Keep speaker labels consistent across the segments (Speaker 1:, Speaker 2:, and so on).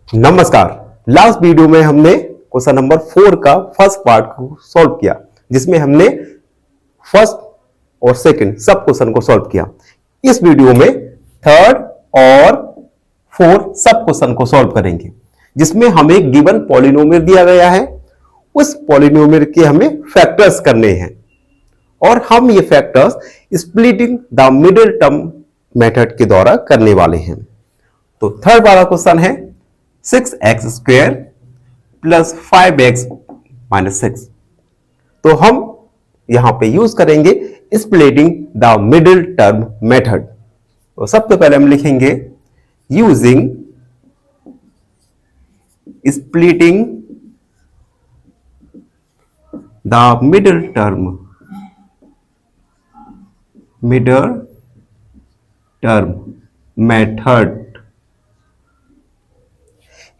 Speaker 1: नमस्कार। Last video में हमने क्वेश्चन नंबर 4 का फर्स्ट पार्ट को सॉल्व किया, जिसमें हमने फर्स्ट और सेकंड सब क्वेश्चन को सॉल्व किया। इस वीडियो में थर्ड और फोर्थ सब क्वेश्चन को सॉल्व करेंगे, जिसमें हमें गिवन पॉलिनोमियल दिया गया है। उस पॉलिनोमियल के हमें फैक्टर्स करने हैं और हम ये factors splitting the middle term method के द्वारा करने वाले हैं। तो थर्ड वाला क्वेश्चन है 6x square plus 5x minus 6। तो हम यहां पे यूज करेंगे splitting the middle term method. तो सबसे पहले हम लिखेंगे using splitting the middle term method.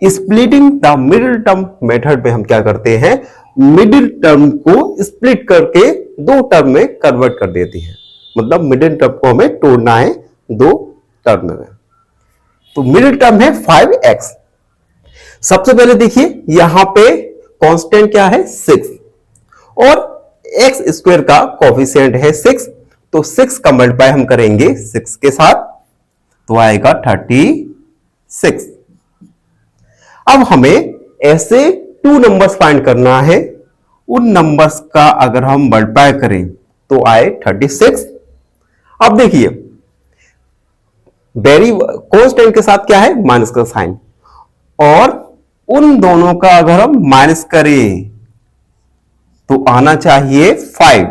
Speaker 1: Splitting the middle term method में हम क्या करते हैं, मिडिल टर्म को स्प्लिट करके दो टर्म में कन्वर्ट कर देते हैं। मतलब मिडिल टर्म को हमें तोड़ना है दो टर्म में। तो मिडिल टर्म है 5x। सबसे पहले देखिए यहां पे कांस्टेंट क्या है 6 और x स्क्वायर का कोफिशिएंट है 6। तो 6 का मल्टीप्लाई हम करेंगे 6 के साथ, तो आएगा 36। अब हमें ऐसे 2 नंबर्स फाइंड करना है। उन नंबर्स का अगर हम मल्टीप्लाई करें तो आए 36। अब देखिए कांस्टेंट के साथ क्या है, माइनस का साइन, और उन दोनों का अगर हम माइनस करें तो आना चाहिए 5।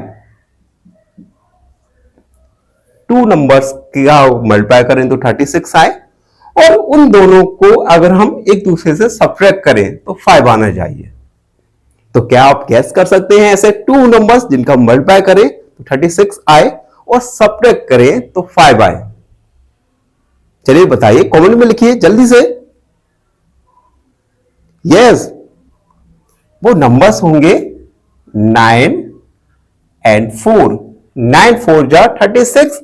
Speaker 1: 2 नंबर्स का मल्टीप्लाई करें तो 36 आए, और उन दोनों को अगर हम एक दूसरे से सब्ट्रैक्ट करें तो 5 आना चाहिए। तो क्या आप गैस कर सकते हैं ऐसे 2 नंबर्स जिनका मल्टीप्लाई करें तो 36 आए और सब्ट्रैक्ट करें तो 5 आए? चलिए बताइए, कमेंट में लिखिए जल्दी से। यस, वो नंबर्स होंगे 9 एंड 4। 9 4 जा 36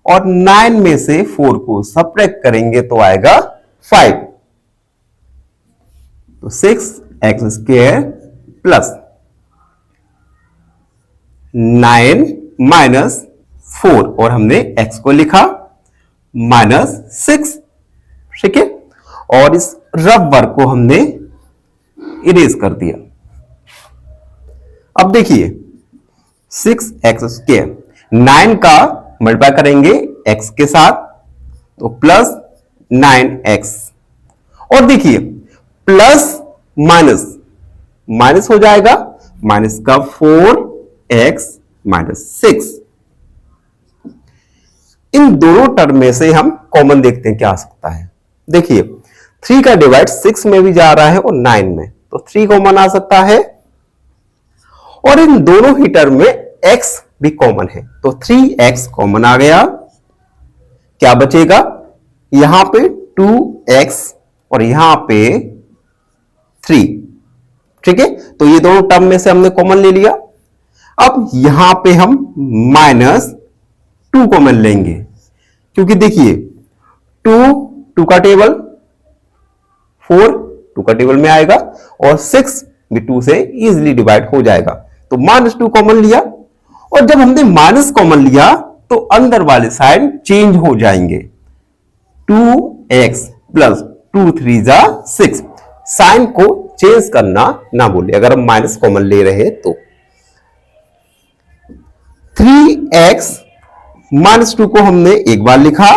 Speaker 1: और 9 में से 4 को सब्ट्रैक्ट करेंगे तो आएगा 5। तो 6x स्क्वायर प्लस 9 माइनस 4, और हमने x को लिखा माइनस 6। ठीक है, और इस रफ वर्क को हमने इरेज कर दिया। अब देखिए 6x स्क्वायर 9 का मल्टीप्लाई करेंगे x के साथ तो प्लस 9x, और देखिए प्लस माइनस माइनस हो जाएगा, माइनस का 4x माइनस 6। इन दोनों टर्म में से हम कॉमन देखते हैं क्या आ सकता है। देखिए 3 का डिवाइड 6 में भी जा रहा है और 9 में, तो 3 कॉमन आ सकता है, और इन दोनों ही टर्म में x भी कॉमन है तो 3x कॉमन आ गया। क्या बचेगा, यहां पे 2x और यहां पे 3। ठीक है, तो ये दोनों टर्म में से हमने कॉमन ले लिया। अब यहां पे हम माइनस 2 कॉमन लेंगे, क्योंकि देखिए 2 का टेबल, 4 2 का टेबल में आएगा, और 6 भी 2 से इजीली डिवाइड हो जाएगा। तो माइनस 2 कॉमन लिया, और जब हमने माइनस कॉमन लिया तो अंदर वाले साइड चेंज हो जाएंगे। 2x प्लस 2 3 जा 6। साइन को चेंज करना ना भूले अगर हम माइनस कॉमन ले रहे हैं तो। 3x माइनस 2 को हमने एक बार लिखा,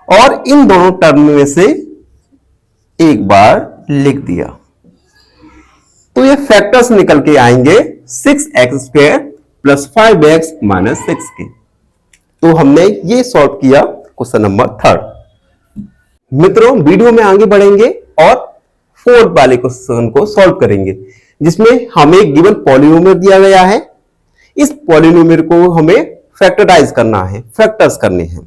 Speaker 1: और इन दोनों टर्म में से एक बार लिख दिया। तो ये फैक्टर्स निकल के आएंगे 6x square plus 5x minus 6 के। तो हमने ये सॉल्व किया क्वेश्चन नंबर 3। मित्रों, वीडियो में आगे बढ़ेंगे और 4th वाले क्वेश्चन को सॉल्व करेंगे, जिसमें हमें गिवन पॉलिनोमियल दिया गया है। इस पॉलिनोमियल को हमें फैक्टराइज करना है, फैक्टर्स करने हैं।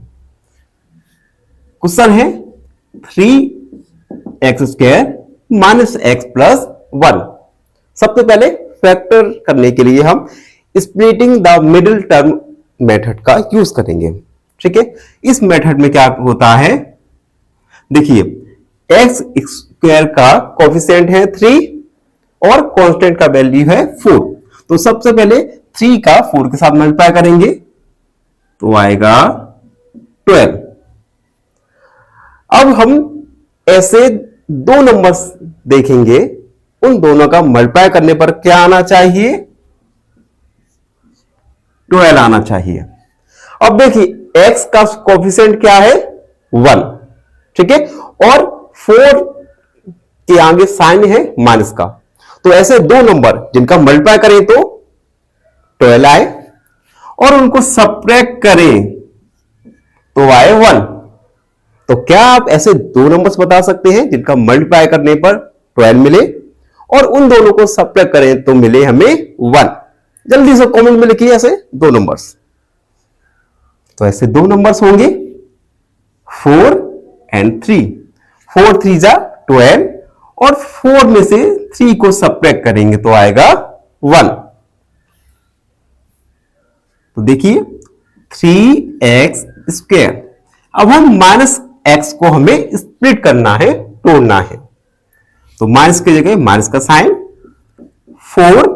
Speaker 1: क्वेश्चन है 3x square minus x plus 1। सबसे पहले फैक्टर करने के लिए हम splitting the middle term method का यूज करेंगे। ठीक है, इस मेथड में क्या होता है, देखिए एक्स स्क्वायर का कोफिशिएंट है 3 और कांस्टेंट का वैल्यू है 4। तो सबसे पहले 3 का 4 के साथ मल्टीप्लाई करेंगे तो आएगा 12। अब हम ऐसे दो नंबर्स देखेंगे, उन दोनों का मल्टीप्लाई करने पर क्या आना चाहिए, 12 आना चाहिए। अब देखिए x का कोफिशिएंट क्या है 1, ठीक है, और 4 के आगे साइन है माइनस का। तो ऐसे दो नंबर जिनका मल्टीप्लाई करें तो 12 आए और उनको सब्ट्रैक्ट करें तो आए 1। तो क्या आप ऐसे दो नंबर्स बता सकते हैं जिनका मल्टीप्लाई करने पर 12 मिले और उन दोनों को सब्ट्रैक्ट करें तो मिले हमें 1? जल्दी से कमेंट में लिखिए ऐसे दो नंबर्स। तो ऐसे दो नंबर्स होंगे 4 एंड 3। 4 3 जा 12 और 4 में से 3 को सब्ट्रैक्ट करेंगे तो आएगा 1। तो देखिए 3x स्क्वायर। अब हम माइनस x को हमें स्प्लिट करना है, तोड़ना है। तो माइनस की जगह माइनस का साइन, 4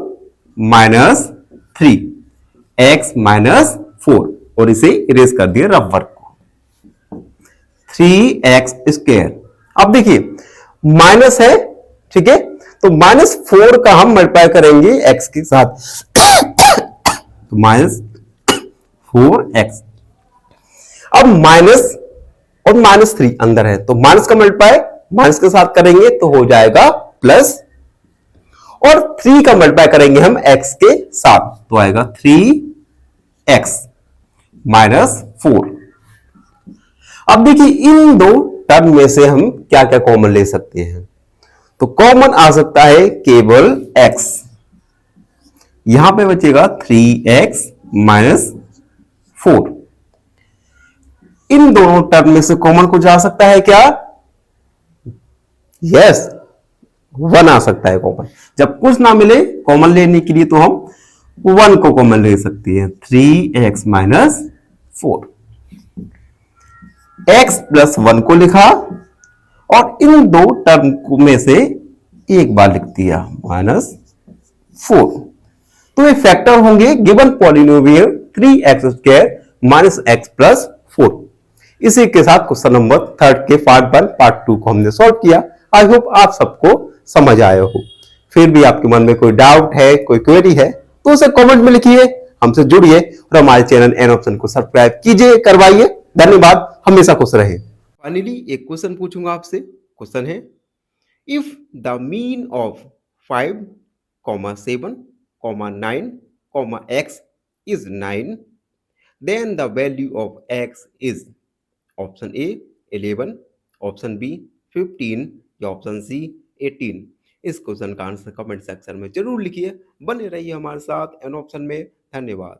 Speaker 1: माइनस 3 x माइनस 4 और इसे इरेज कर दिया रफ वर्क को, 3x स्क्वायर। अब देखिए माइनस है, ठीक है, तो माइनस 4 का हम मल्टीप्लाई करेंगे x के साथ तो माइनस 4x। अब माइनस और माइनस 3 अंदर है तो माइनस का मल्टीप्लाई माइनस के साथ करेंगे तो हो जाएगा प्लस, और 3 का मल्टीप्लाई करेंगे हम x के साथ तो आएगा 3x माइनस 4। अब देखिए इन दो टर्म में से हम क्या क्या कॉमन ले सकते हैं। तो कॉमन आ सकता है केवल x, यहां पे बचेगा 3x माइनस 4। इन दोनों टर्म में से कॉमन को जा सकता है क्या, यस 1 आ सकता है कॉमन। जब कुछ ना मिले कॉमन लेने के लिए तो हम 1 को कॉमन ले सकते हैं, 3x माइनस 4। x प्लस 1 को लिखा और इन दो टर्म में से एक बार लिख दिया माइनस 4। तो ये फैक्टर होंगे given polynomial 3x square minus x plus 4। इसी के साथ क्वेश्चन नंबर 3 के पार्ट 1 पार्ट 2 को हमने सॉल्व किया। आई होप आप सबको समझ आया हो। फिर भी आपके मन में कोई डाउट है, कोई क्वेरी है तो उसे कमेंट में लिखिए, हमसे जुड़िए और हमारे चैनल एन ऑप्शन को सब्सक्राइब कीजिए, करवाइए। धन्यवाद, हमेशा खुश रहे। फाइनली एक क्वेश्चन पूछूंगा आपसे। क्वेश्चन है, if the mean of 5, 7, 9, x is 9, then the value of x is option A 11, option B 15 या ऑप्शन सी 18। इस क्वेश्चन का आंसर कमेंट सेक्शन में जरूर लिखिए। बने रहिए हमारे साथ एन ऑप्शन में। धन्यवाद।